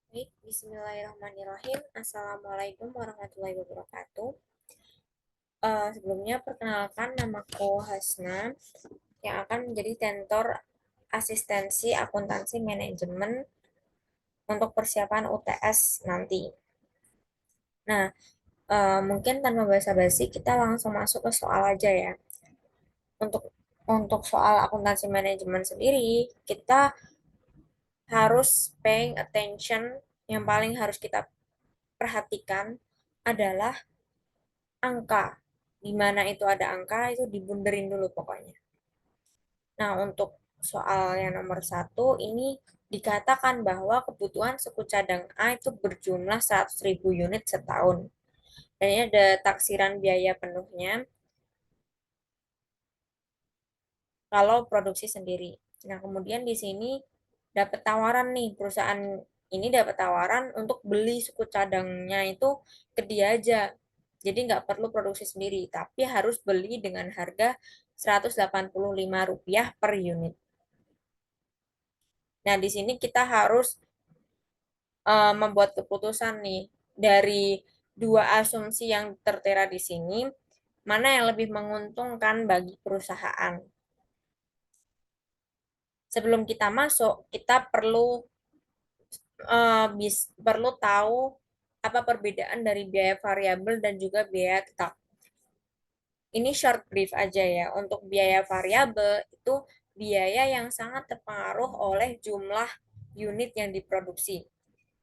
Baik, bismillahirrahmanirrahim. Assalamualaikum warahmatullahi wabarakatuh. Sebelumnya perkenalkan namaku Hasna yang akan menjadi tentor asistensi akuntansi manajemen untuk persiapan UTS nanti. Nah, mungkin tanpa basa-basi kita langsung masuk ke soal aja ya. Untuk soal akuntansi manajemen sendiri, kita harus paying attention, yang paling harus kita perhatikan adalah angka. Di mana itu ada angka, itu dibunderin dulu pokoknya. Nah, untuk soal yang nomor satu, ini dikatakan bahwa kebutuhan suku cadang A itu berjumlah 100.000 unit setahun. Dan ini ada taksiran biaya penuhnya kalau produksi sendiri. Nah, kemudian di sini dapat tawaran nih, perusahaan ini dapat tawaran untuk beli suku cadangnya itu ke dia aja. Jadi nggak perlu produksi sendiri, tapi harus beli dengan harga Rp185 per unit. Nah, di sini kita harus membuat keputusan nih dari dua asumsi yang tertera di sini, mana yang lebih menguntungkan bagi perusahaan. Sebelum kita masuk, kita perlu tahu apa perbedaan dari biaya variabel dan juga biaya tetap. Ini short brief aja ya. Untuk biaya variabel itu biaya yang sangat terpengaruh oleh jumlah unit yang diproduksi.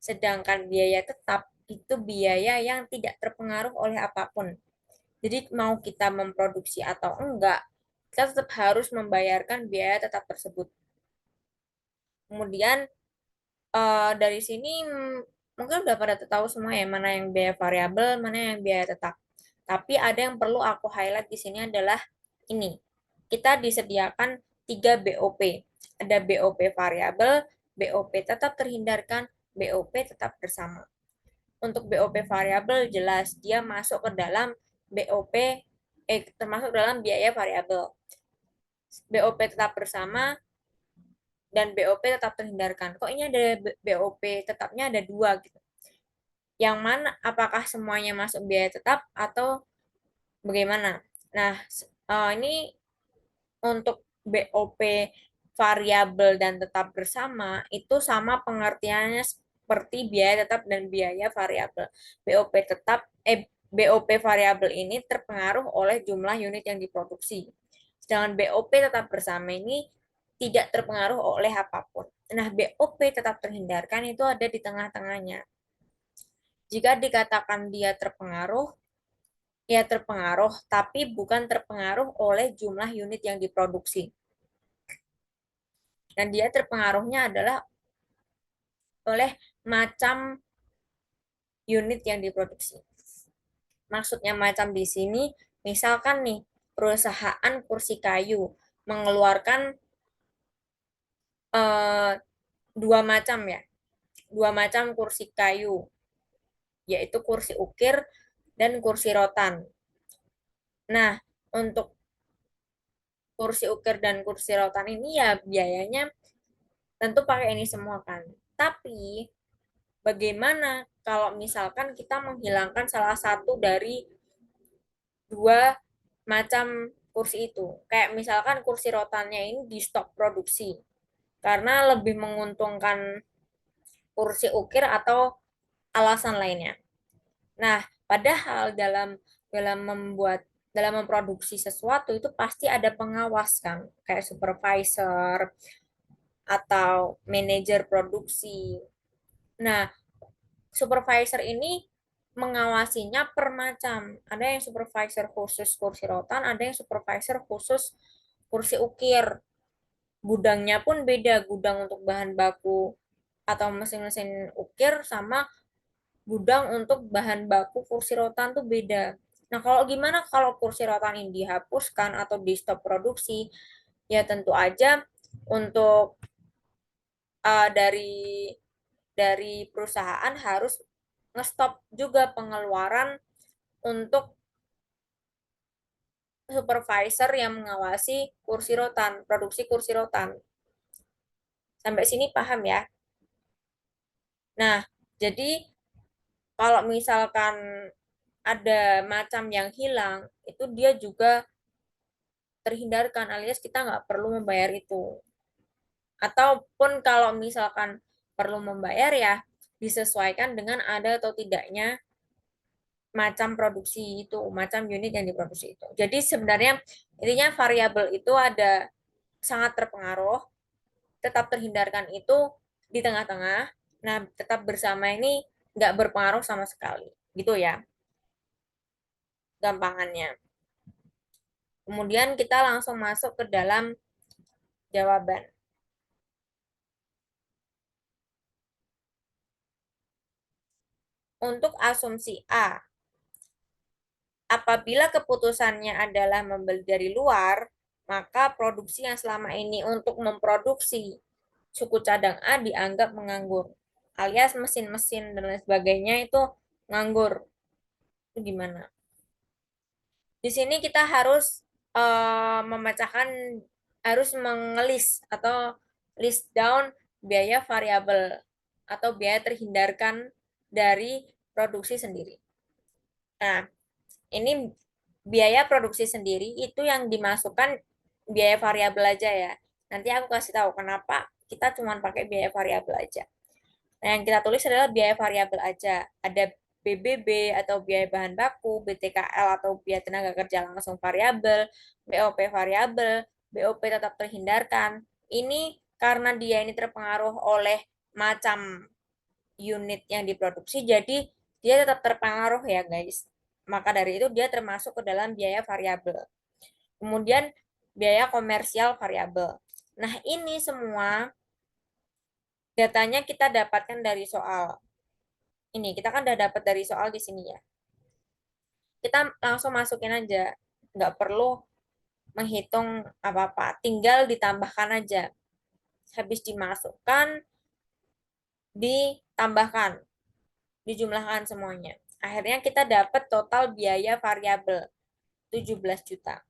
Sedangkan biaya tetap itu biaya yang tidak terpengaruh oleh apapun. Jadi mau kita memproduksi atau enggak, kita tetap harus membayarkan biaya tetap tersebut. Kemudian dari sini mungkin udah pada tahu semua ya mana yang biaya variabel, mana yang biaya tetap. Tapi ada yang perlu aku highlight di sini adalah ini. Kita disediakan 3 BOP. Ada BOP variabel, BOP tetap terhindarkan, BOP tetap bersama. Untuk BOP variabel jelas dia masuk ke dalam BOP termasuk dalam biaya variabel. BOP tetap bersama dan BOP tetap terhindarkan. Kok ini ada BOP tetapnya ada dua gitu. Yang mana apakah semuanya masuk biaya tetap atau bagaimana? Nah, ini untuk BOP variabel dan tetap bersama itu sama pengertiannya seperti biaya tetap dan biaya variabel. BOP tetap BOP variabel ini terpengaruh oleh jumlah unit yang diproduksi. Sedangkan BOP tetap bersama ini tidak terpengaruh oleh apapun. Nah, BOP tetap terhindarkan itu ada di tengah-tengahnya. Jika dikatakan dia terpengaruh, ya terpengaruh, tapi bukan terpengaruh oleh jumlah unit yang diproduksi. Dan dia terpengaruhnya adalah oleh macam unit yang diproduksi. Maksudnya macam di sini, misalkan nih, perusahaan kursi kayu mengeluarkan eh, dua macam ya, dua macam kursi kayu, yaitu kursi ukir dan kursi rotan. Nah, untuk kursi ukir dan kursi rotan ini ya biayanya tentu pakai ini semua kan. Tapi bagaimana kalau misalkan kita menghilangkan salah satu dari dua macam kursi itu? Kayak misalkan kursi rotannya ini di stop produksi karena lebih menguntungkan kursi ukir atau alasan lainnya. Nah, padahal dalam dalam membuat dalam memproduksi sesuatu itu pasti ada pengawas kan, kayak supervisor atau manajer produksi. Nah, supervisor ini mengawasinya per macam. Ada yang supervisor khusus kursi rotan, ada yang supervisor khusus kursi ukir. Gudangnya pun beda, gudang untuk bahan baku atau mesin-mesin ukir sama gudang untuk bahan baku kursi rotan tuh beda. Nah, kalau gimana kalau kursi rotan ini dihapuskan atau di stop produksi? Ya tentu aja untuk dari perusahaan harus ngestop juga pengeluaran untuk supervisor yang mengawasi kursi rotan, produksi kursi rotan. Sampai sini paham ya? Nah, Jadi kalau misalkan ada macam yang hilang, itu dia juga terhindarkan alias kita nggak perlu membayar itu. Ataupun kalau misalkan perlu membayar ya disesuaikan dengan ada atau tidaknya macam produksi itu, macam unit yang diproduksi itu. Jadi sebenarnya intinya variabel itu ada sangat terpengaruh, tetap terhindarkan itu di tengah-tengah. Nah, tetap bersama ini nggak berpengaruh sama sekali. Gitu ya, gampangannya. Kemudian kita langsung masuk ke dalam jawaban. Untuk asumsi A, apabila keputusannya adalah membeli dari luar, maka produksi yang selama ini untuk memproduksi suku cadang A dianggap menganggur. Alias mesin-mesin dan lain sebagainya itu nganggur. Itu gimana? Di sini kita harus memecahkan, harus mengelis atau list down biaya variabel atau biaya terhindarkan dari produksi sendiri. Nah, ini biaya produksi sendiri itu yang dimasukkan biaya variabel aja ya. Nanti aku kasih tahu kenapa kita cuma pakai biaya variabel aja. Nah, yang kita tulis adalah biaya variabel aja. Ada BBB atau biaya bahan baku, BTKL atau biaya tenaga kerja langsung variabel, BOP variabel, BOP tetap terhindarkan. Ini karena dia ini terpengaruh oleh macam unit yang diproduksi, jadi dia tetap terpengaruh ya guys. Maka dari itu dia termasuk ke dalam biaya variabel. Kemudian biaya komersial variabel. Nah, ini semua datanya kita dapatkan dari soal. Ini kita kan udah dapat dari soal di sini ya. Kita langsung masukin aja. Nggak perlu menghitung apa-apa. Tinggal ditambahkan aja. Habis dimasukkan, ditambahkan, dijumlahkan semuanya. Akhirnya kita dapat total biaya variabel 17 juta.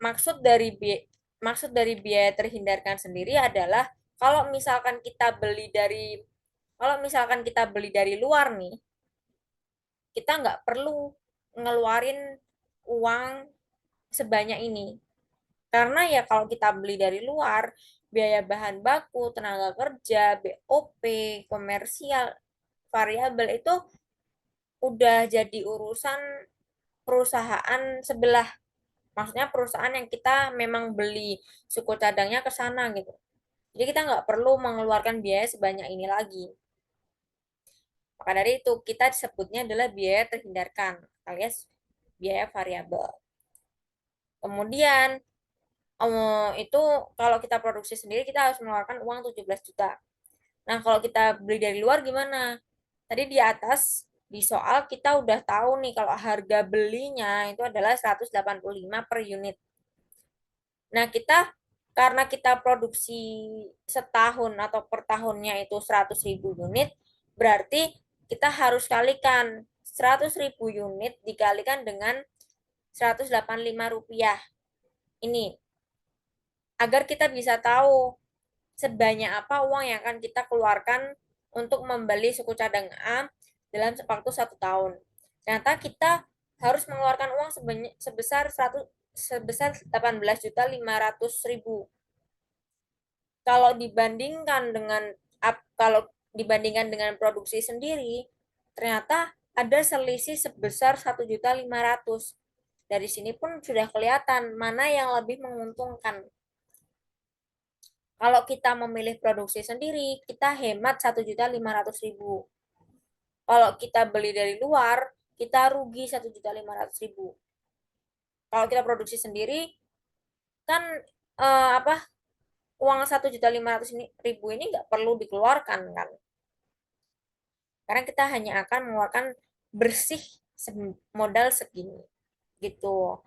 Maksud dari maksud dari biaya terhindarkan sendiri adalah kalau misalkan kita beli dari kalau misalkan kita beli dari luar nih, kita nggak perlu ngeluarin uang sebanyak ini. Karena ya kalau kita beli dari luar, biaya bahan baku, tenaga kerja, BOP, komersial, variabel itu udah jadi urusan perusahaan sebelah. Maksudnya perusahaan yang kita memang beli suku cadangnya ke sana gitu. Jadi kita nggak perlu mengeluarkan biaya sebanyak ini lagi. Maka dari itu kita sebutnya adalah biaya terhindarkan alias biaya variabel. Kemudian itu kalau kita produksi sendiri kita harus mengeluarkan uang 17 juta. Nah, kalau kita beli dari luar gimana? Tadi di atas di soal kita udah tahu nih kalau harga belinya itu adalah 185 per unit. Nah, karena kita produksi setahun atau per tahunnya itu 100.000 unit, berarti kita harus kalikan 100.000 unit dikalikan dengan 185 rupiah. Ini agar kita bisa tahu sebanyak apa uang yang akan kita keluarkan untuk membeli suku cadang A dalam waktu 1 tahun. Ternyata kita harus mengeluarkan uang sebesar 18.500.000. Kalau dibandingkan dengan kalau dibandingkan dengan produksi sendiri, ternyata ada selisih sebesar 1.500.000. Dari sini pun sudah kelihatan mana yang lebih menguntungkan. Kalau kita memilih produksi sendiri, kita hemat 1.500.000. Kalau kita beli dari luar, kita rugi 1.500.000. Kalau kita produksi sendiri, kan apa uang 1.500.000 ini nggak perlu dikeluarkan kan? Karena kita hanya akan mengeluarkan bersih modal segini, gitu.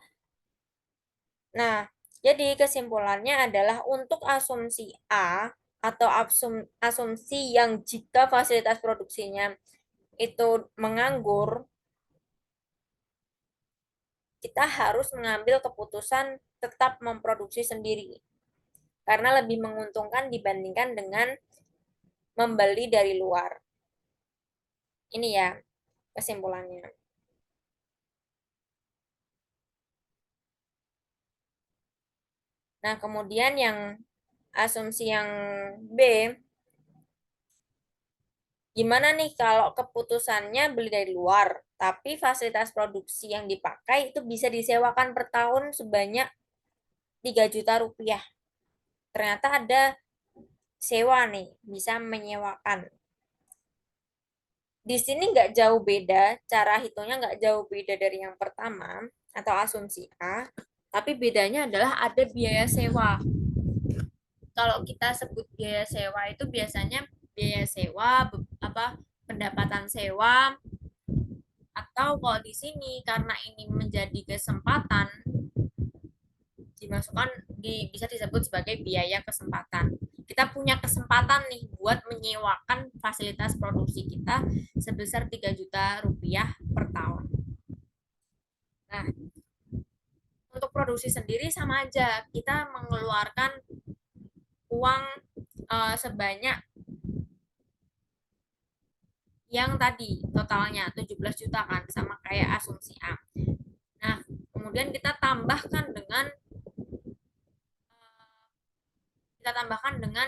Nah, jadi kesimpulannya adalah untuk asumsi A atau asumsi yang jika fasilitas produksinya itu menganggur, kita harus mengambil keputusan tetap memproduksi sendiri karena lebih menguntungkan dibandingkan dengan membeli dari luar. Ini ya kesimpulannya. Nah, kemudian yang asumsi yang B, gimana nih kalau keputusannya beli dari luar, tapi fasilitas produksi yang dipakai itu bisa disewakan per tahun sebanyak 3 juta rupiah. Ternyata ada sewa nih, bisa menyewakan. Di sini nggak jauh beda, cara hitungnya nggak jauh beda dari yang pertama atau asumsi A, tapi bedanya adalah ada biaya sewa. Kalau kita sebut biaya sewa itu biasanya biaya sewa apa pendapatan sewa, atau kalau di sini karena ini menjadi kesempatan dimasukkan bisa disebut sebagai biaya kesempatan. Kita punya kesempatan nih buat menyewakan fasilitas produksi kita sebesar 3 juta rupiah per tahun. Nah, untuk produksi sendiri sama aja, kita mengeluarkan uang sebanyak yang tadi totalnya 17 juta kan, sama kayak asumsi A. Nah, kemudian kita tambahkan dengan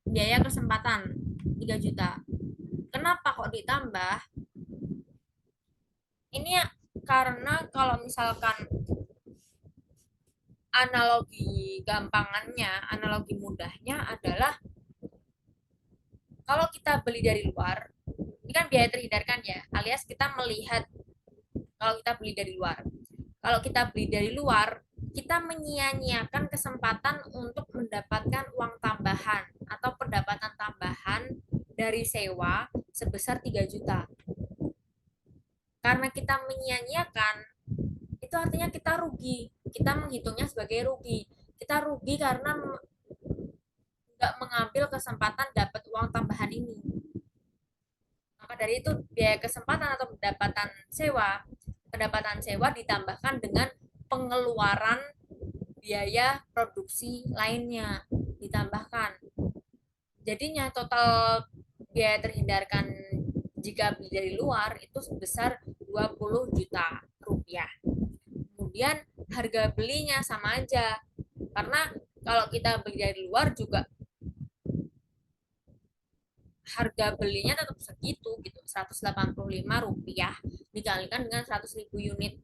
biaya kesempatan 3 juta. Kenapa kok ditambah? Ini ya karena kalau misalkan analogi gampangannya, analogi mudahnya adalah kalau kita beli dari luar, ini kan biaya terhindarkan ya, alias kita melihat kalau kita beli dari luar. Kalau kita beli dari luar, kita menyia-nyiakan kesempatan untuk mendapatkan uang tambahan atau pendapatan tambahan dari sewa sebesar 3 juta. Karena kita menyia-nyiakan, itu artinya kita rugi. Kita menghitungnya sebagai rugi. Kita rugi karena nggak mengambil kesempatan dapat uang tambahan ini. Maka dari itu biaya kesempatan atau pendapatan sewa ditambahkan dengan pengeluaran biaya produksi lainnya ditambahkan. Jadinya total biaya terhindarkan jika beli dari luar itu sebesar 20 juta rupiah. Kemudian harga belinya sama aja. Karena kalau kita beli dari luar juga harga belinya tetap segitu gitu, 185 rupiah dikalikan dengan 100.000 unit,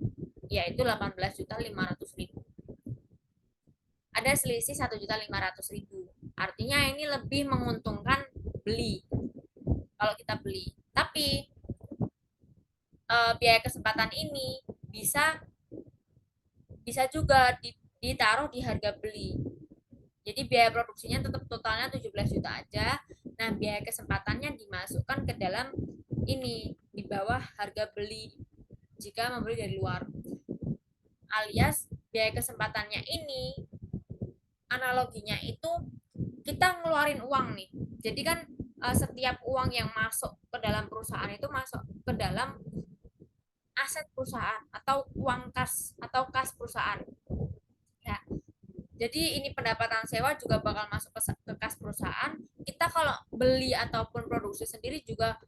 yaitu 18.500.000. Ada selisih 1.500.000. Artinya ini lebih menguntungkan beli kalau kita beli. Tapi biaya kesempatan ini bisa bisa juga ditaruh di harga beli. Jadi biaya produksinya tetap totalnya 17 juta aja. Nah, biaya kesempatannya dimasukkan ke dalam ini di bawah harga beli jika membeli dari luar. Alias biaya kesempatannya ini analoginya itu kita ngeluarin uang nih. Jadi kan setiap uang yang masuk ke dalam perusahaan itu masuk ke dalam aset perusahaan atau uang kas atau kas perusahaan. Ya, jadi ini pendapatan sewa juga bakal masuk ke kas perusahaan. Kita kalau beli ataupun produksi sendiri juga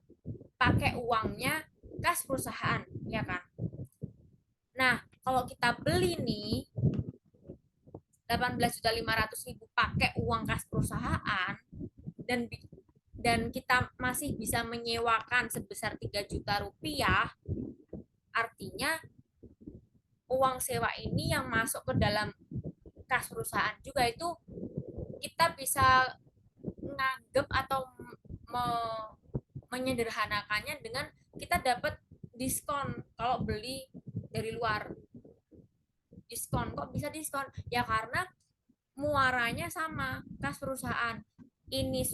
pakai uangnya kas perusahaan, ya kan? Nah, kalau kita beli nih 18.500.000 pakai uang kas perusahaan dan kita masih bisa menyewakan sebesar 3 juta rupiah, artinya uang sewa ini yang masuk ke dalam kas perusahaan juga itu kita bisa nganggep atau me menyederhanakannya dengan kita dapat diskon kalau beli dari luar. Diskon kok bisa diskon? Ya karena muaranya sama kas perusahaan. Ini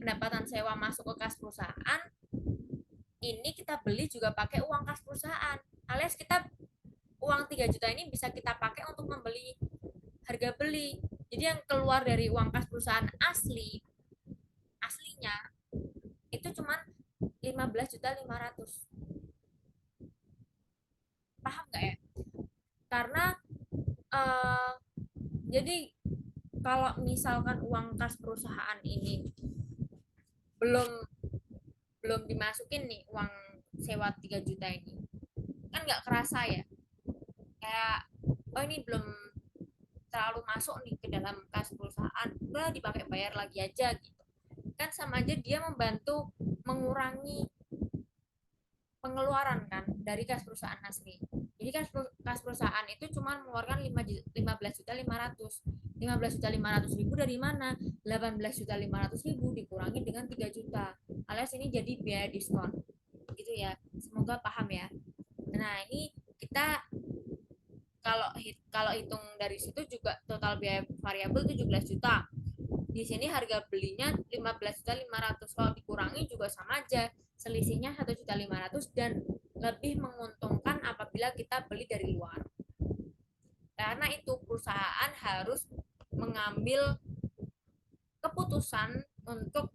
pendapatan sewa masuk ke kas perusahaan, ini kita beli juga pakai uang kas perusahaan, alias kita uang 3 juta ini bisa kita pakai untuk membeli harga beli. Jadi yang keluar dari uang kas perusahaan aslinya itu cuma 15.500.000. Paham nggak ya? Karena uh, jadi kalau misalkan uang kas perusahaan ini belum belum dimasukin nih uang sewa 3 juta ini. Kan nggak kerasa ya, kayak oh ini belum terlalu masuk nih ke dalam kas perusahaan, udah dipakai bayar lagi aja gitu. Kan sama aja dia membantu mengurangi pengeluaran kan dari kas perusahaan asli. Jadi kas perusahaan itu cuma mengeluarkan 15 juta 500. 15 juta 500 ribu dari mana? 18 juta 500 ribu dikurangi dengan 3 juta. Alias ini jadi biaya diskon. Gitu ya. Semoga paham ya. Nah, ini kita kalau kalau hitung dari situ juga total biaya variabel 17 juta. Di sini harga belinya 15 juta 500. Kalau dikurangi juga sama aja. Selisihnya 1 juta 500 dan lebih menguntungkan apabila kita beli dari luar. Karena itu perusahaan harus mengambil keputusan untuk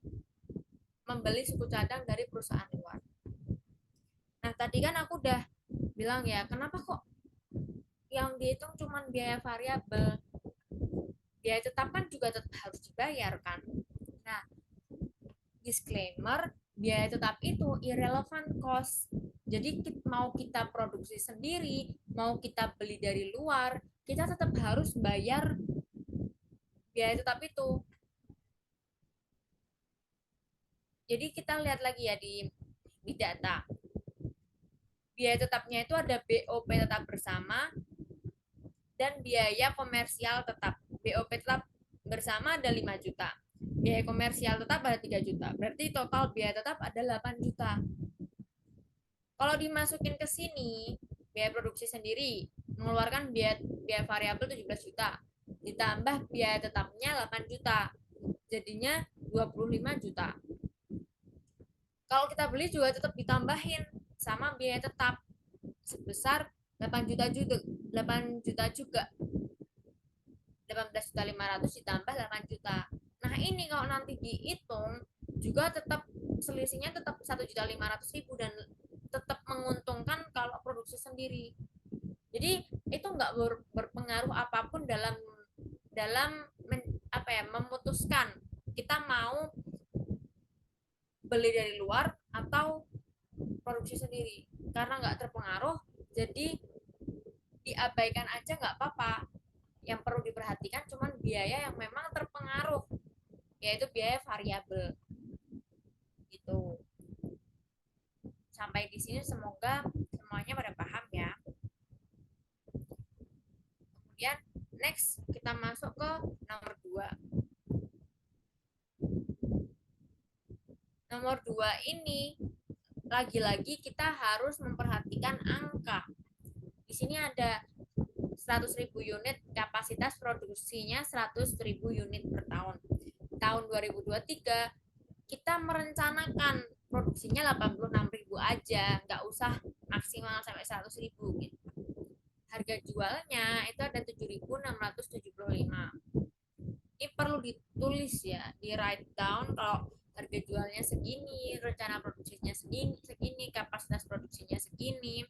membeli suku cadang dari perusahaan luar. Nah, tadi kan aku udah bilang ya, kenapa kok yang dihitung cuma biaya variabel? Biaya tetap kan juga tetap harus dibayar kan. Nah, disclaimer, biaya tetap itu irrelevant cost. Jadi mau kita produksi sendiri, mau kita beli dari luar, kita tetap harus bayar biaya tetap itu. Jadi kita lihat lagi ya di data. Biaya tetapnya itu ada BOP tetap bersama dan biaya komersial tetap. BOP tetap bersama ada 5 juta. Biaya komersial tetap ada 3 juta. Berarti total biaya tetap ada 8 juta. Kalau dimasukin ke sini, biaya produksi sendiri mengeluarkan biaya variabel 17 juta. Ditambah biaya tetapnya 8 juta. Jadinya 25 juta. Kalau kita beli juga tetap ditambahin sama biaya tetap sebesar 8 juta juga. 8 juta juga. 18 juta 500 ditambah 8 juta. Nah, ini kalau nanti dihitung juga tetap selisihnya tetap 1 juta 500 ribu dan tetap menguntungkan kalau produksi sendiri. Jadi itu nggak berpengaruh apapun dalam dalam apa ya, memutuskan kita mau beli dari luar atau produksi sendiri, karena nggak terpengaruh. Jadi diabaikan aja nggak apa-apa. Yang perlu diperhatikan cuma biaya yang memang terpengaruh, yaitu biaya variabel gitu. Sampai di sini semoga semuanya pada paham ya. Kemudian next kita masuk ke nomor 2. Nomor 2 ini lagi-lagi kita harus memperhatikan angka. Di sini ada 100.000 unit, kapasitas produksinya 100.000 unit per tahun. Tahun 2023 kita merencanakan produksinya 86.000 aja, nggak usah maksimal sampai 100.000 gitu. Harga jualnya itu ada 7.675. Ini perlu ditulis ya, di write down kalau harga jualnya segini, rencana produksinya segini, kapasitas produksinya segini.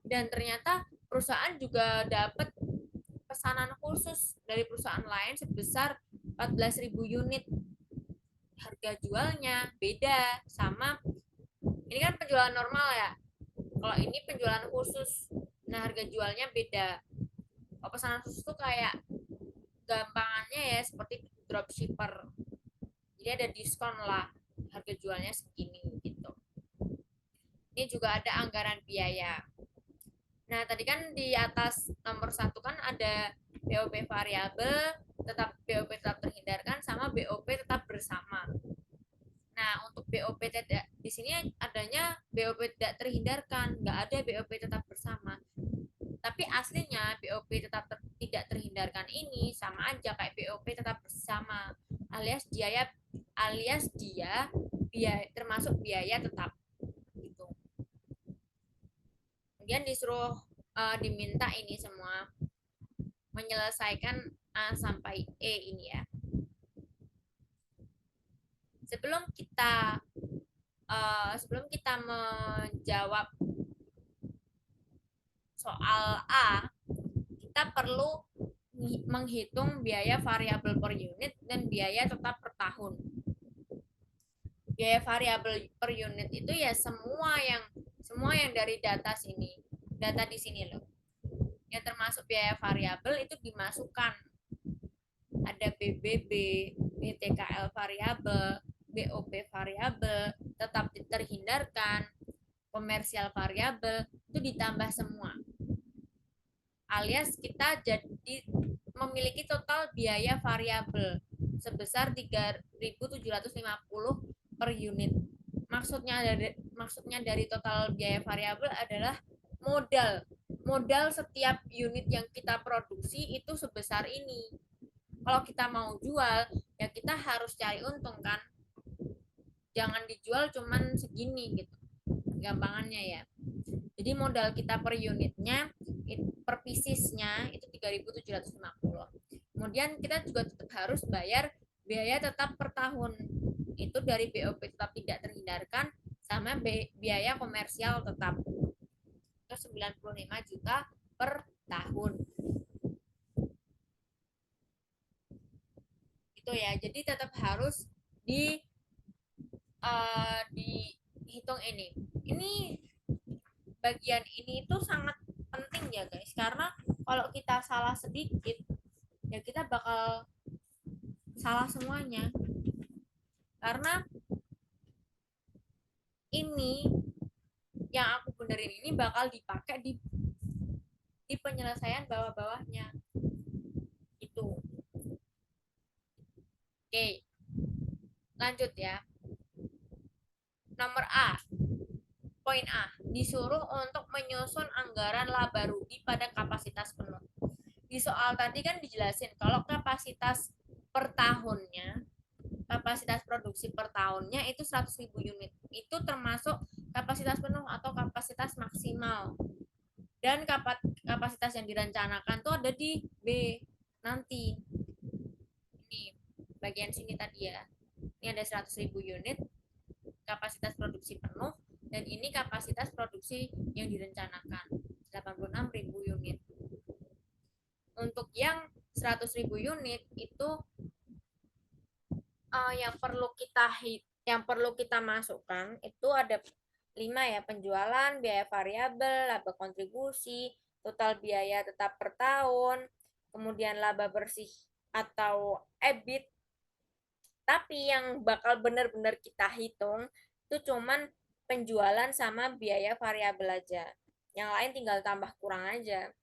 Dan ternyata perusahaan juga dapat pesanan khusus dari perusahaan lain sebesar 14.000 unit. Harga jualnya beda sama ini kan penjualan normal ya. Kalau ini penjualan khusus. Nah, harga jualnya beda. Kalau pesanan khusus tuh kayak gampangannya ya seperti dropshipper. Jadi ada diskon lah. Harga jualnya segini gitu. Ini juga ada anggaran biaya. Nah, tadi kan di atas nomor 1 kan ada BOP variabel, BOP tetap terhindarkan sama BOP tetap bersama. Nah, untuk BOP tidak di sini adanya BOP tidak terhindarkan, nggak ada BOP tetap bersama. Tapi aslinya BOP tidak terhindarkan ini sama aja kayak BOP tetap bersama, alias dia biaya termasuk biaya tetap gitu. Kemudian disuruh diminta ini semua menyelesaikan A sampai E ini ya. Sebelum kita menjawab soal A, kita perlu menghitung biaya variabel per unit dan biaya tetap per tahun. Biaya variabel per unit itu ya semua yang Semua yang dari data sini, data di sini loh, yang termasuk biaya variabel itu dimasukkan. Ada BBB, BTKL variabel, BOP variabel, tetap terhindarkan, komersial variabel, itu ditambah semua. Alias kita jadi memiliki total biaya variabel sebesar 3.750 per unit. Maksudnya dari total biaya variabel adalah modal. Modal setiap unit yang kita produksi itu sebesar ini. Kalau kita mau jual, ya kita harus cari untung kan. Jangan dijual cuman segini gitu. Gampangannya ya. Jadi modal kita per unitnya, per piecesnya itu 3.750. Kemudian kita juga tetap harus bayar biaya tetap per tahun. Itu dari BOP tetap tidak terhindarkan sama biaya komersial tetap. Itu 95 juta per tahun. Itu ya. Jadi tetap harus dihitung ini. Ini bagian ini itu sangat penting ya guys, karena kalau kita salah sedikit ya kita bakal salah semuanya. Karena ini yang aku benerin ini bakal dipakai di penyelesaian bawah-bawahnya itu. Oke, lanjut ya. Nomor A, poin A, disuruh untuk menyusun anggaran laba rugi pada kapasitas penuh. Di soal tadi kan dijelasin kalau kapasitas per tahunnya, kapasitas produksi per tahunnya itu 100.000 unit. Itu termasuk kapasitas penuh atau kapasitas maksimal. Dan kapasitas yang direncanakan tuh ada di B nanti. Ini bagian sini tadi ya. Ini ada 100.000 unit kapasitas produksi penuh, dan ini kapasitas produksi yang direncanakan 86.000 unit. Untuk yang 100.000 unit itu yang perlu kita masukkan itu ada 5 ya: penjualan, biaya variabel, laba kontribusi, total biaya tetap per tahun, kemudian laba bersih atau EBIT. Tapi yang bakal benar-benar kita hitung itu cuman penjualan sama biaya variabel aja. Yang lain tinggal tambah kurang aja.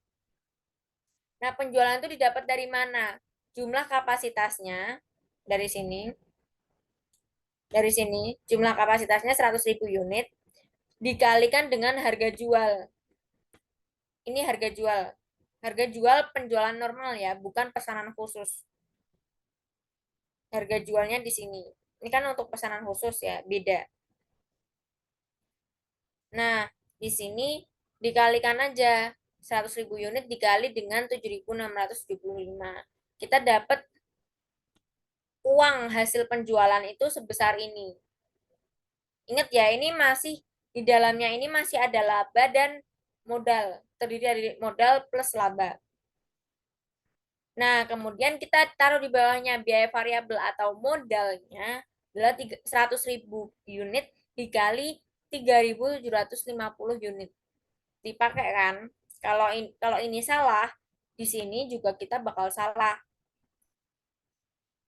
Nah, penjualan itu didapat dari mana? Jumlah kapasitasnya dari sini. Dari sini, jumlah kapasitasnya 100.000 unit dikalikan dengan harga jual. Ini harga jual. Harga jual penjualan normal ya, bukan pesanan khusus. Harga jualnya di sini. Ini kan untuk pesanan khusus ya, beda. Nah, di sini dikalikan aja 100.000 unit dikali dengan 7.675. Kita dapat uang hasil penjualan itu sebesar ini. Ingat ya, ini masih di dalamnya ini masih ada laba dan modal. Terdiri dari modal plus laba. Nah, kemudian kita taruh di bawahnya biaya variabel atau modalnya adalah 100.000 unit dikali 3.750 unit. Dipakai kan? Kalau ini salah, di sini juga kita bakal salah.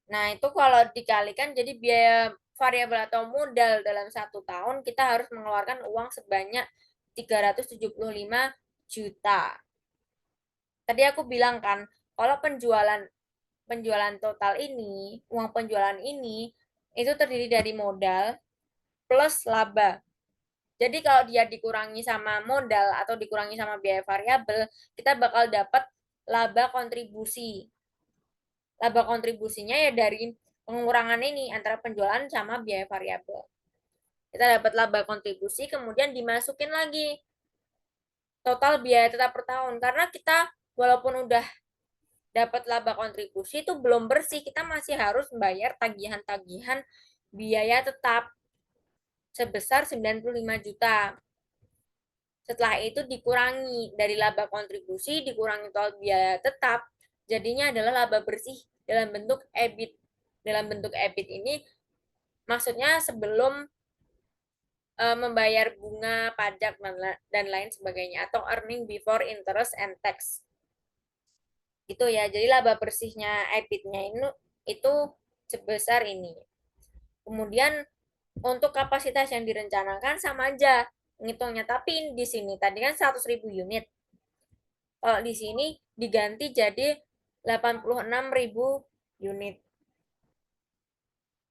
Nah, itu kalau dikalikan jadi biaya variabel atau modal dalam 1 tahun kita harus mengeluarkan uang sebanyak 375 juta. Tadi aku bilang kan, kalau penjualan penjualan total ini, uang penjualan ini itu terdiri dari modal plus laba. Jadi kalau dia dikurangi sama modal atau dikurangi sama biaya variabel, kita bakal dapat laba kontribusi. Laba kontribusinya ya dari pengurangan ini antara penjualan sama biaya variabel. Kita dapat laba kontribusi, kemudian dimasukin lagi total biaya tetap per tahun. Karena kita walaupun udah dapat laba kontribusi itu belum bersih, kita masih harus membayar tagihan-tagihan biaya tetap sebesar 95 juta. Setelah itu dikurangi dari laba kontribusi, dikurangi total biaya tetap, jadinya adalah laba bersih dalam bentuk EBIT. Dalam bentuk EBIT ini maksudnya sebelum membayar bunga, pajak, dan lain sebagainya. Atau earning before interest and tax. Gitu ya. Jadi laba bersihnya EBIT-nya itu sebesar ini. Kemudian untuk kapasitas yang direncanakan sama aja ngitungnya. Tapi di sini tadi kan 100.000 unit. Kalau di sini diganti jadi 86.000 unit.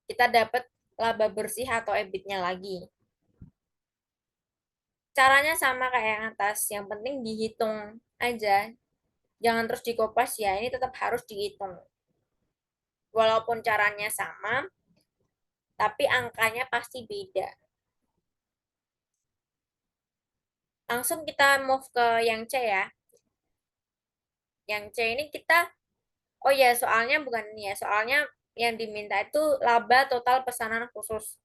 Kita dapat laba bersih atau EBIT-nya lagi. Caranya sama kayak yang atas, yang penting dihitung aja. Jangan terus dikopas ya, ini tetap harus dihitung. Walaupun caranya sama, tapi angkanya pasti beda. Langsung kita move ke yang C ya. Yang C ini kita, oh ya soalnya bukan ini ya, soalnya yang diminta itu laba total pesanan khusus.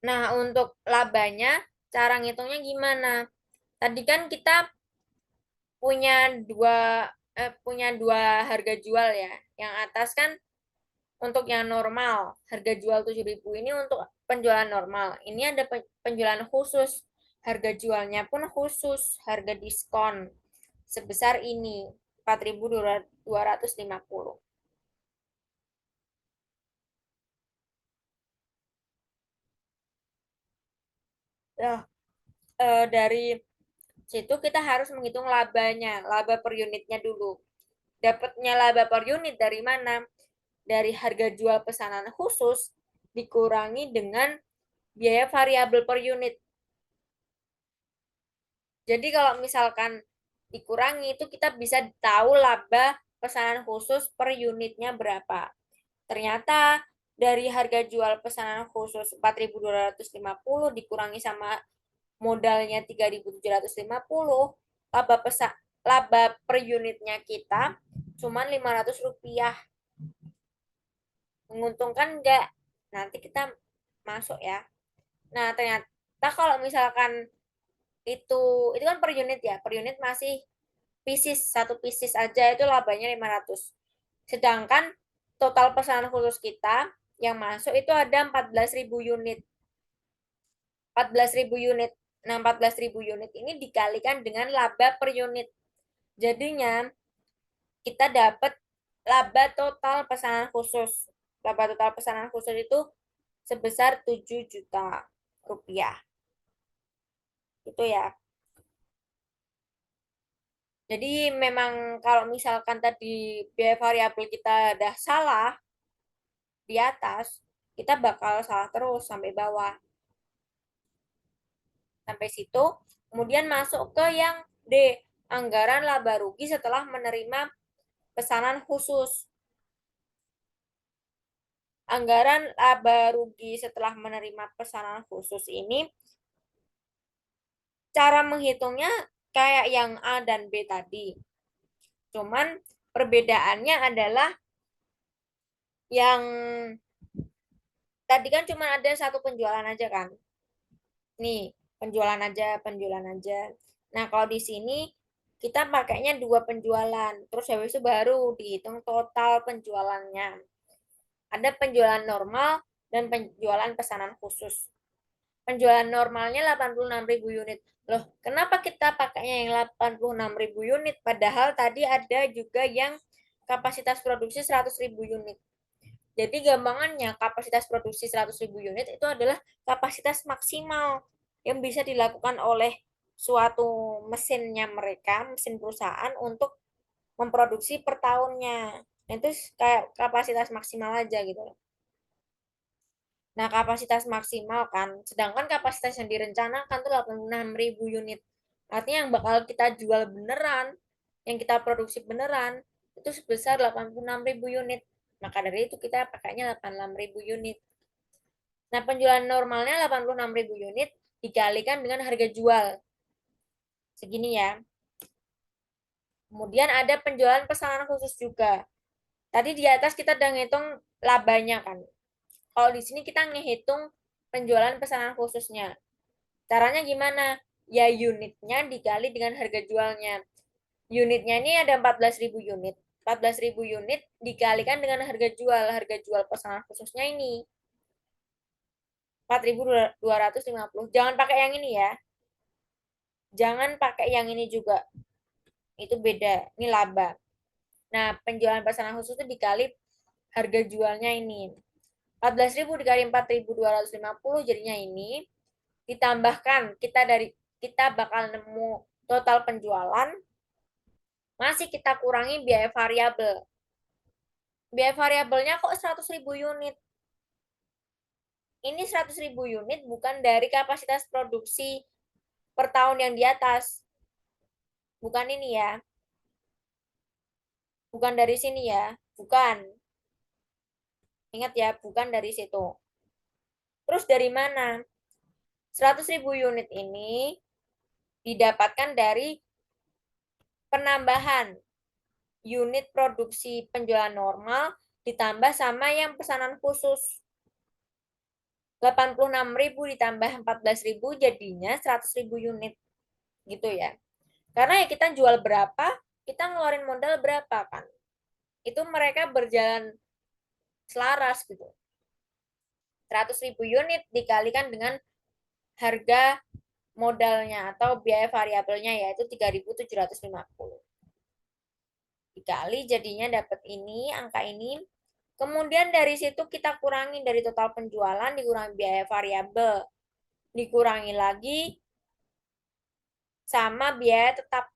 Nah, untuk labanya, cara ngitungnya gimana? Tadi kan kita punya dua punya dua harga jual ya. Yang atas kan untuk yang normal, harga jual 7.000 ini untuk penjualan normal. Ini ada penjualan khusus. Harga jualnya pun khusus, harga diskon sebesar ini 4.250. Nah, dari situ kita harus menghitung labanya, laba per unitnya dulu. Dapatnya laba per unit dari mana? Dari harga jual pesanan khusus dikurangi dengan biaya variabel per unit. Jadi kalau misalkan dikurangi itu kita bisa tahu laba pesanan khusus per unitnya berapa. Ternyata dari harga jual pesanan khusus 4.250 dikurangi sama modalnya 3.750, laba per unitnya kita cuma Rp500. Menguntungkan enggak? Nanti kita masuk ya. Nah, ternyata kalau misalkan itu itu kan per unit ya, per unit masih pieces, satu pieces aja itu labanya 500. Sedangkan total pesanan khusus kita yang masuk itu ada 14.000 unit. 14.000 unit. Nah, 14.000 unit ini dikalikan dengan laba per unit. Jadinya kita dapat laba total pesanan khusus. Laba total pesanan khusus itu sebesar 7 juta rupiah. Itu ya. Jadi memang kalau misalkan tadi biaya variabel kita udah salah di atas, kita bakal salah terus sampai bawah. Sampai situ, kemudian masuk ke yang D, anggaran laba rugi setelah menerima pesanan khusus. Anggaran laba rugi setelah menerima pesanan khusus ini, cara menghitungnya kayak yang A dan B tadi. Cuman perbedaannya adalah yang tadi kan cuma ada satu penjualan aja kan. Nih, penjualan aja, penjualan aja. Nah, kalau di sini kita pakainya dua penjualan. Terus habis itu baru dihitung total penjualannya. Ada penjualan normal dan penjualan pesanan khusus. Penjualan normalnya 86.000 unit. Loh, kenapa kita pakainya yang 86.000 unit? Padahal tadi ada juga yang kapasitas produksi 100.000 unit. Jadi gampangannya kapasitas produksi 100.000 unit itu adalah kapasitas maksimal yang bisa dilakukan oleh suatu mesinnya mereka, mesin perusahaan untuk memproduksi per tahunnya. Itu kayak kapasitas maksimal aja gitu. Nah, kapasitas maksimal kan, sedangkan kapasitas yang direncanakan itu 86.000 unit. Artinya yang bakal kita jual beneran, yang kita produksi beneran, itu sebesar 86.000 unit. Maka dari itu kita pakainya 86.000 unit. Nah, penjualan normalnya 86.000 unit dikalikan dengan harga jual. Segini ya. Kemudian ada penjualan pesanan khusus juga. Tadi di atas kita udah ngitung labanya kan. Kalau di sini kita ngehitung penjualan pesanan khususnya. Caranya gimana? Ya unitnya dikali dengan harga jualnya. Unitnya ini ada 14.000 unit. 14.000 unit dikalikan dengan harga jual. Harga jual pesanan khususnya ini. 4.250. Jangan pakai yang ini ya. Jangan pakai yang ini juga. Itu beda. Ini laba. Nah, penjualan pesanan khusus itu dikali harga jualnya ini. 14.000 dikali 4.250 jadinya ini. Ditambahkan kita bakal nemu total penjualan, masih kita kurangi biaya variabel. Biaya variabelnya kok 100.000 unit. Ini 100.000 unit bukan dari kapasitas produksi per tahun yang di atas. Bukan ini ya. Bukan dari sini ya. Bukan. Ingat ya, bukan dari situ. Terus dari mana? 100.000 unit ini didapatkan dari penambahan unit produksi penjualan normal ditambah sama yang pesanan khusus. 86.000 ditambah 14.000 jadinya 100.000 unit. Gitu ya. Karena ya kita jual berapa, kita ngeluarin modal berapa kan. Itu mereka berjalan selaras gitu. 100.000 unit dikalikan dengan harga modalnya atau biaya variabelnya yaitu 3.750. Dikali jadinya dapat ini, angka ini. Kemudian dari situ kita kurangi dari total penjualan, dikurangi biaya variabel, dikurangi lagi sama biaya tetap.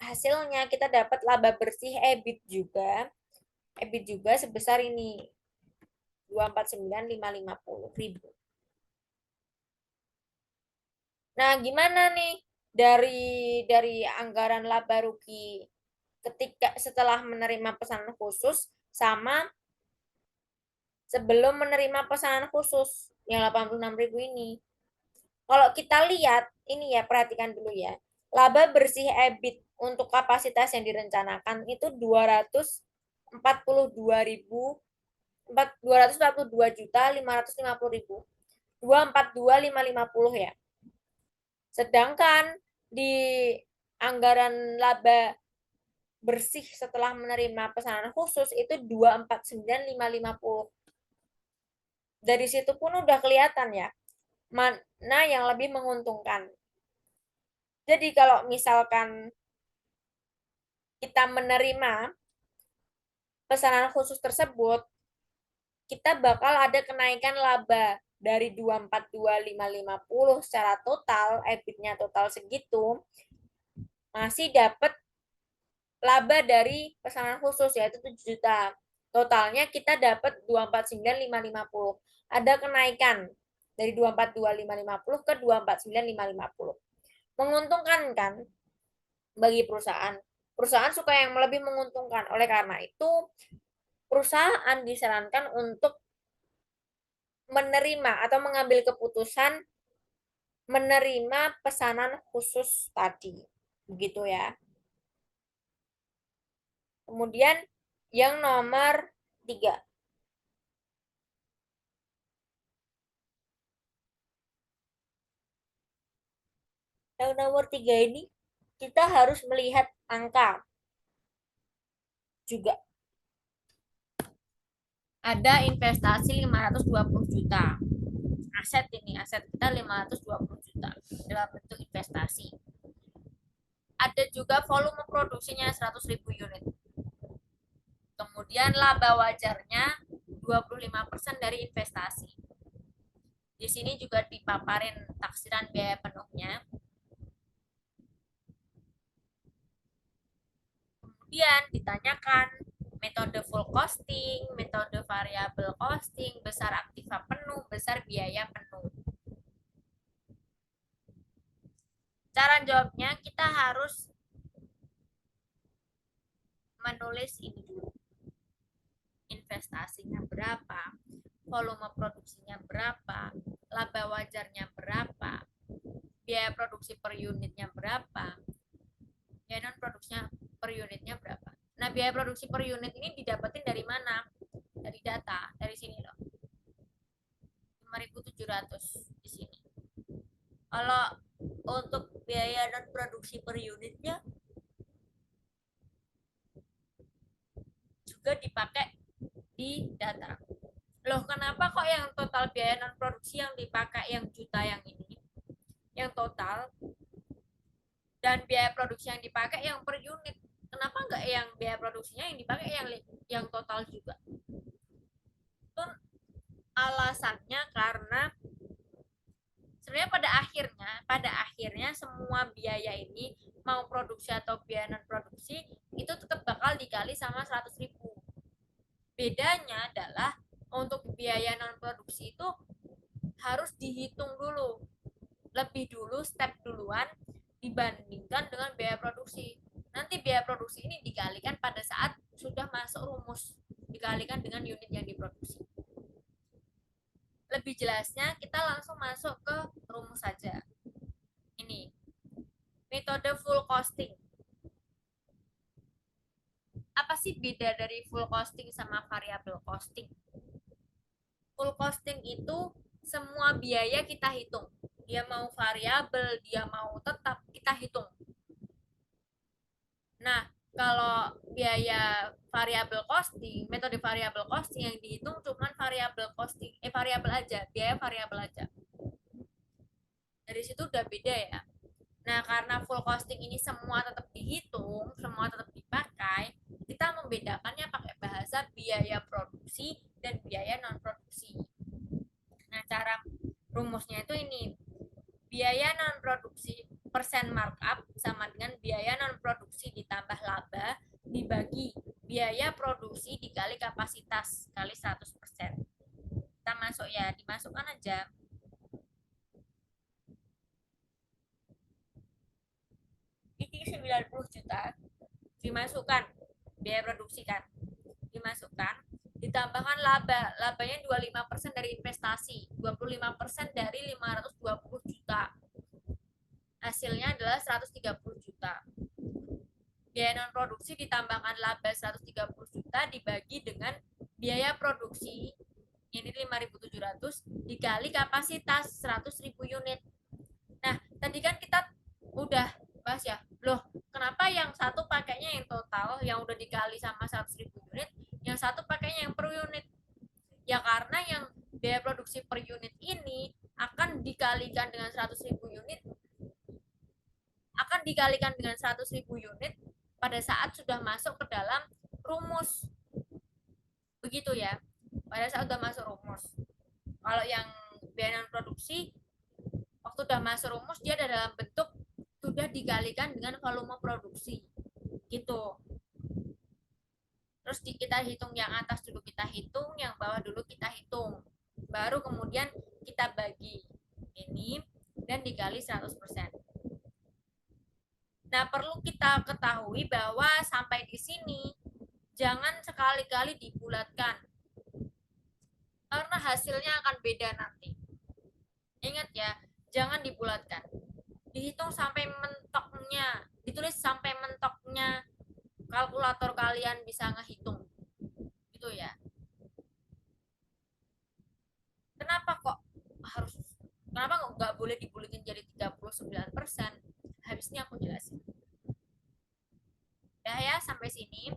Hasilnya kita dapat laba bersih EBIT juga. EBIT juga sebesar ini 249.550.000. Nah, gimana nih dari anggaran laba rugi ketika setelah menerima pesanan khusus sama sebelum menerima pesanan khusus yang 86.000 ini. Kalau kita lihat, ini ya perhatikan dulu ya. Laba bersih EBIT untuk kapasitas yang direncanakan itu 242.550.000. 242.550 ya. Sedangkan di anggaran laba bersih setelah menerima pesanan khusus itu 249.550. Dari situ pun udah kelihatan ya mana yang lebih menguntungkan. Jadi kalau misalkan kita menerima pesanan khusus tersebut, kita bakal ada kenaikan laba dari 242.550 secara total, EBIT-nya total segitu, masih dapat laba dari pesanan khusus yaitu 7 juta. Totalnya kita dapat 249.550. Ada kenaikan dari 242.550 ke 249.550. Menguntungkan kan bagi perusahaan. Perusahaan suka yang lebih menguntungkan. Oleh karena itu, perusahaan disarankan untuk menerima atau mengambil keputusan menerima pesanan khusus tadi. Begitu ya. Kemudian yang nomor 3. Yang nomor 3 ini kita harus melihat angka juga. Ada investasi 520 juta. Aset kita 520 juta dalam bentuk investasi. Ada juga volume produksinya 100.000 unit. Kemudian laba wajarnya 25% dari investasi. Di sini juga dipaparin taksiran biaya penuhnya. Kemudian ditanyakan metode full costing, metode variable costing, besar aktiva penuh, besar biaya penuh. Cara jawabnya kita harus menulis ini dulu. Investasinya berapa, volume produksinya berapa, laba wajarnya berapa, biaya produksi per unitnya berapa, biaya non produksinya per unitnya berapa. Nah, biaya produksi per unit ini didapetin dari mana? Dari data, dari sini loh. 5.700 di sini. Kalau untuk biaya non produksi per unitnya juga dipakai di data. Loh, kenapa kok yang total biaya non produksi yang dipakai yang juta yang ini, yang total, dan biaya produksi yang dipakai yang per unit? Kenapa nggak yang biaya produksinya yang dipakai yang total juga? Itu alasannya karena sebenarnya pada akhirnya semua biaya ini mau produksi atau biaya non produksi itu tetap bakal dikali sama 100.000. Bedanya adalah untuk biaya non produksi itu harus dihitung dulu, lebih dulu, step duluan dibandingkan dengan biaya produksi. Nanti biaya produksi ini dikalikan pada saat sudah masuk rumus, dikalikan dengan unit yang diproduksi. Lebih jelasnya kita langsung masuk ke rumus saja. Ini metode full costing. Apa sih beda dari full costing sama variable costing? Full costing itu semua biaya kita hitung. Dia mau variabel, dia mau tetap, kita hitung. Nah, kalau biaya variabel costing, metode variabel costing yang dihitung cuma variabel costing, variabel aja, biaya variabel aja. Dari situ udah beda ya. Nah, karena full costing ini semua tetap dihitung, semua tetap dipakai, kita membedakannya pakai bahasa biaya produksi dan biaya non produksi. Nah, cara rumusnya itu ini. Biaya non produksi persen markup sama dengan biaya non produksi ditambah laba dibagi biaya produksi dikali kapasitas kali 100%. Kita masuk ya, dimasukkan aja. Ini 90 juta dimasukkan biaya produksi kan, dimasukkan, ditambahkan labanya 25% dari investasi, 25% dari 520 juta, hasilnya adalah 130 juta. Biaya non produksi ditambahkan laba 130 juta dibagi dengan biaya produksi ini 5.700 dikali kapasitas 100.000 unit. Nah, tadi kan kita udah bahas ya, loh kenapa yang satu pakainya yang total yang udah dikali sama 100.000 unit, yang satu pakainya yang per unit? Ya karena yang biaya produksi per unit ini akan dikalikan dengan 100.000 unit, akan dikalikan dengan 100.000 unit pada saat sudah masuk ke dalam rumus. Begitu ya, pada saat sudah masuk rumus. Kalau yang biaya non produksi, waktu sudah masuk rumus dia ada dalam bentuk sudah dikalikan dengan volume produksi. Gitu. Terus kita hitung yang atas dulu kita hitung, yang bawah dulu kita hitung. Baru kemudian kita bagi ini dan dikali 100%. Nah, perlu kita ketahui bahwa sampai di sini jangan sekali-kali dibulatkan karena hasilnya akan beda nanti. Ingat ya, jangan dibulatkan. Dihitung sampai mentoknya, ditulis sampai mentoknya, kalkulator kalian bisa ngehitung. Gitu ya. Kenapa kok harus kenapa kok nggak boleh dibulatin jadi 39%? Habisnya aku jelasin. Udah ya sampai sini.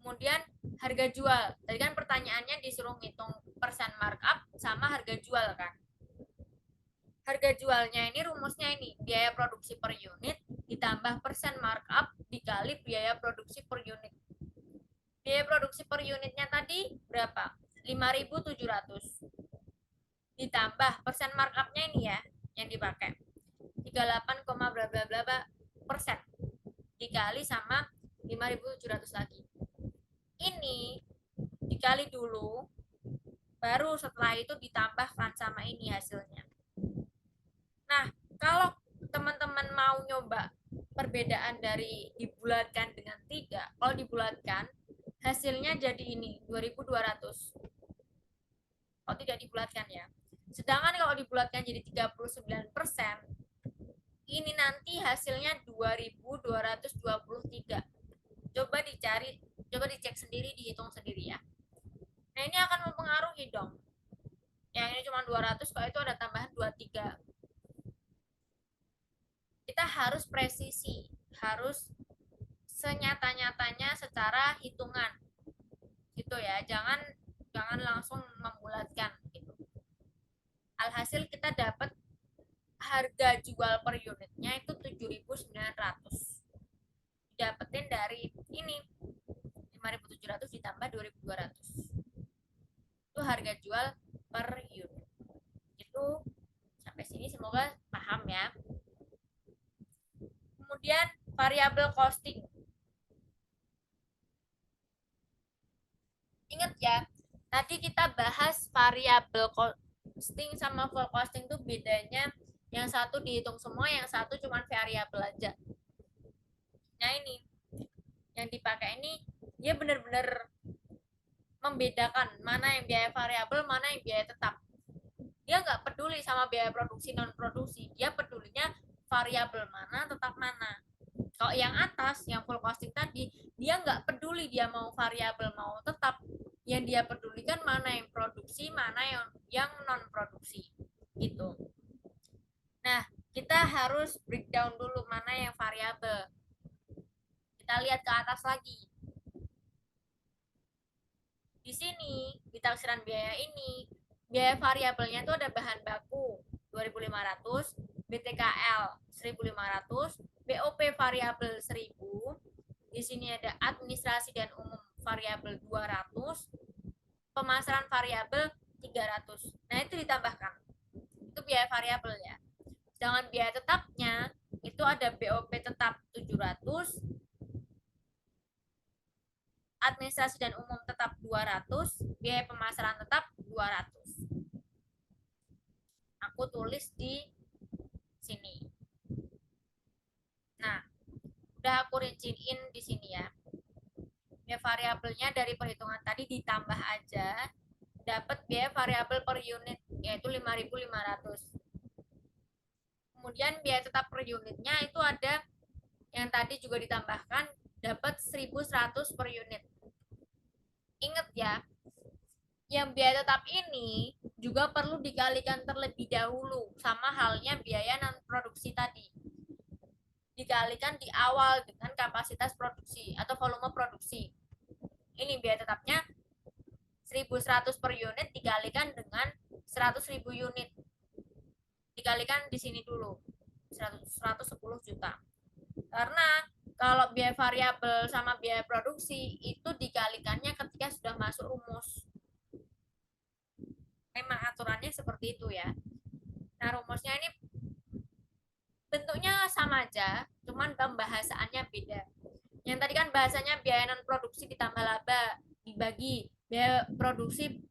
Kemudian harga jual. Tadi kan pertanyaannya disuruh ngitung persen markup sama harga jual kan. Harga jualnya ini rumusnya ini, biaya produksi per unit ditambah persen markup dikali biaya produksi per unit. Biaya produksi per unitnya tadi berapa? 5.700 ditambah persen markupnya ini ya yang dipakai 38, bla bla bla persen dikali sama 5.700 lagi. Ini dikali dulu, baru setelah itu ditambahkan sama ini hasilnya. Nah, kalau teman-teman mau nyoba perbedaan dari dibulatkan dengan tidak, kalau dibulatkan hasilnya jadi ini 2.200. Kalau tidak dibulatkan ya. Sedangkan kalau dibulatkan jadi 39%, ini nanti hasilnya 2.223. Coba dicari, coba dicek sendiri, dihitung sendiri ya. Nah, ini akan mempengaruhi dong. Yang ini cuma 200, kalau itu ada tambahan 23. Kita harus presisi, harus senyata-nyatanya secara hitungan. Gitu ya. Jangan jangan langsung memulai dijual per unitnya itu 7.900. Dapetin dari ini 5.700 ditambah 2.200. Itu harga jual per unit. Itu sampai sini semoga paham ya. Kemudian variabel costing. Ingat ya, tadi kita bahas variabel costing sama full costing tuh bedanya, yang satu dihitung semua, yang satu cuma variabel aja. Nah ini, yang dipakai ini dia benar-benar membedakan mana yang biaya variabel, mana yang biaya tetap. Dia nggak peduli sama biaya produksi non produksi, dia pedulinya variabel mana tetap mana. Kalau yang atas, yang full costing tadi, dia nggak peduli dia mau variabel mau tetap, yang dia pedulikan mana yang produksi, mana yang non produksi gitu. Nah, kita harus breakdown dulu mana yang variabel. Kita lihat ke atas lagi. Di sini, di taksiran biaya ini, biaya variabelnya itu ada bahan baku 2.500, BTKL 1.500, BOP variabel 1.000. Di sini ada administrasi dan umum variabel 200, pemasaran variabel 300. Nah, itu ditambahkan. Itu biaya variabel ya. Sedangkan biaya tetapnya itu ada BOP tetap 700, administrasi dan umum tetap 200, biaya pemasaran tetap 200. Aku tulis di sini. Nah, udah aku rinciin di sini ya. Biaya variabelnya dari perhitungan tadi ditambah aja, dapat biaya variabel per unit yaitu 5.500. Kemudian biaya tetap per unitnya itu ada yang tadi juga ditambahkan, dapat 1.100 per unit. Ingat ya, yang biaya tetap ini juga perlu dikalikan terlebih dahulu sama halnya biaya non produksi tadi. Dikalikan di awal dengan kapasitas produksi atau volume produksi. Ini biaya tetapnya 1.100 per unit dikalikan dengan 100.000 unit. Dikalikan di sini dulu, 110 juta. Karena kalau biaya variabel sama biaya produksi itu dikalikannya ketika sudah masuk rumus. Memang aturannya seperti itu ya. Nah, rumusnya ini bentuknya sama aja, cuman pembahasannya beda. Yang tadi kan bahasanya biaya non produksi ditambah laba dibagi biaya produksi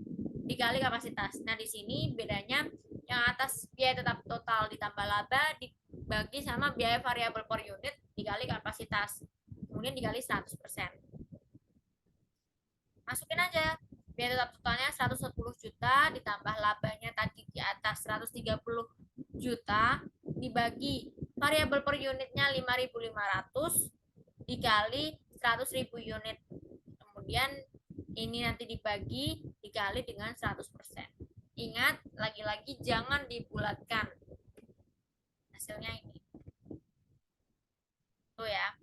dikali kapasitas. Nah, di sini bedanya yang atas biaya tetap total ditambah laba dibagi sama biaya variabel per unit dikali kapasitas. Kemudian dikali 100%. Masukin aja. Biaya tetap totalnya 110 juta ditambah labanya tadi di atas 130 juta dibagi variabel per unitnya 5.500 dikali 100.000 unit. Kemudian ini nanti dibagi dikali dengan 100%. Ingat, lagi-lagi jangan dibulatkan. Hasilnya ini. Tuh ya.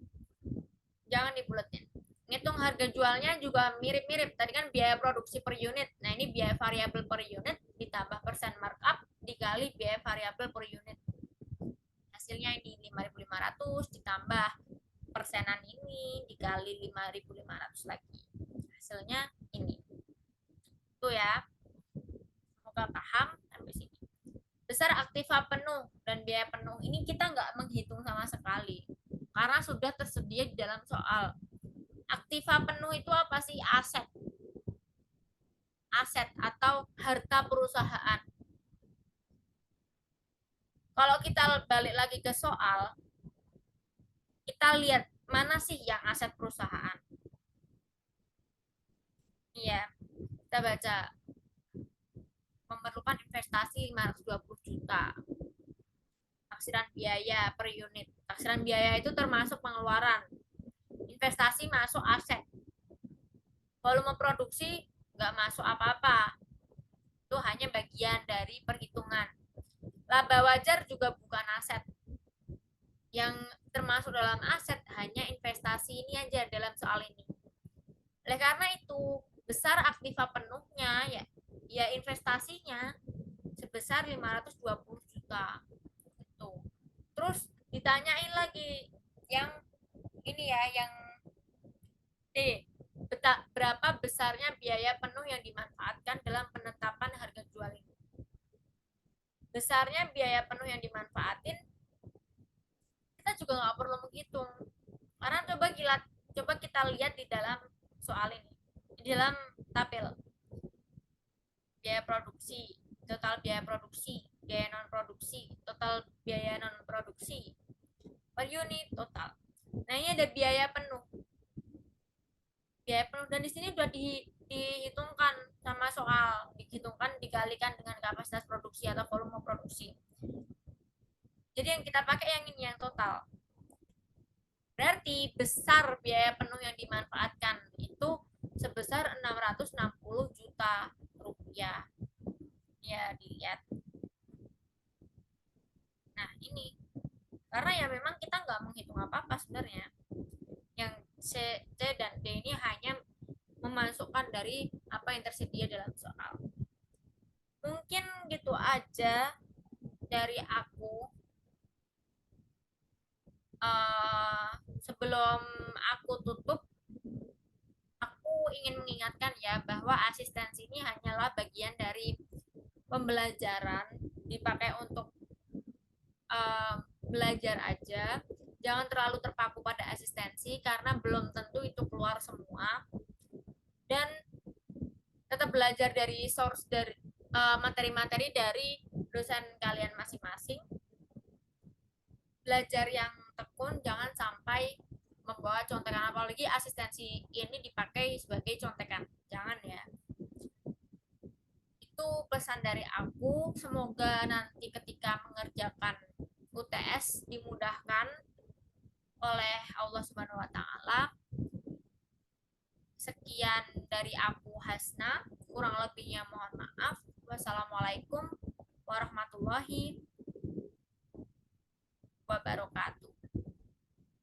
Jangan dibulatin. Ngitung harga jualnya juga mirip-mirip. Tadi kan biaya produksi per unit. Nah, ini biaya variabel per unit ditambah persen markup dikali biaya variabel per unit. Hasilnya ini 5.500 ditambah persenan ini dikali 5.500 lagi. Hasilnya ini. Tuh ya. Semoga paham sampai sini. Besar aktiva penuh dan biaya penuh ini kita nggak menghitung sama sekali. Karena sudah tersedia di dalam soal. Aktiva penuh itu apa sih? Aset. Aset atau harta perusahaan. Kalau kita balik lagi ke soal, kita lihat mana sih yang aset perusahaan. Iya, kita baca. Memerlukan investasi 520 juta. Taksiran biaya per unit. Taksiran biaya itu termasuk pengeluaran. Investasi masuk aset. Volume produksi nggak masuk apa-apa. Itu hanya bagian dari perhitungan. Laba wajar juga bukan aset. Yang termasuk dalam aset hanya investasi ini aja dalam soal ini. Oleh karena itu, besar aktiva penuhnya ya investasinya sebesar 520 juta. Itu. Terus ditanyain lagi yang ini ya, yang D, berapa besarnya biaya penuh yang dimanfaatkan dalam penetapan harga jual ini. Besarnya biaya penuh yang dimanfaatin kita juga nggak perlu menghitung, karena coba kita lihat di dalam soal ini, di dalam tabel biaya produksi, total biaya produksi, biaya non produksi, total biaya non produksi per unit total. Nah, ini ada biaya penuh dan di sini sudah dihitungkan sama soal, dihitungkan dikalikan dengan kapasitas produksi atau volume produksi. Jadi yang kita pakai yang ini, yang total. Berarti besar biaya penuh yang dimanfaatkan itu sebesar 660 juta rupiah. Ya, dilihat. Nah, ini karena ya memang kita nggak menghitung apa-apa sebenarnya. Yang C, C dan D ini hanya memasukkan dari apa yang tersedia dalam soal. Mungkin gitu aja dari aku. Sebelum aku tutup, aku ingin mengingatkan ya bahwa asistensi ini hanyalah bagian dari pembelajaran, dipakai untuk belajar aja. Jangan terlalu terpaku pada asistensi karena belum tentu itu keluar semua. Dan tetap belajar dari source, dari materi-materi dari dosen kalian masing-masing. Belajar yang tekun, jangan sampai membawa contekan, apalagi asistensi ini dipakai sebagai contekan, jangan ya. Itu pesan dari aku, semoga nanti ketika mengerjakan UTS dimudahkan oleh Allah Subhanahu wa taala. Sekian dari aku, Hasna, kurang lebihnya mohon maaf. Wassalamualaikum warahmatullahi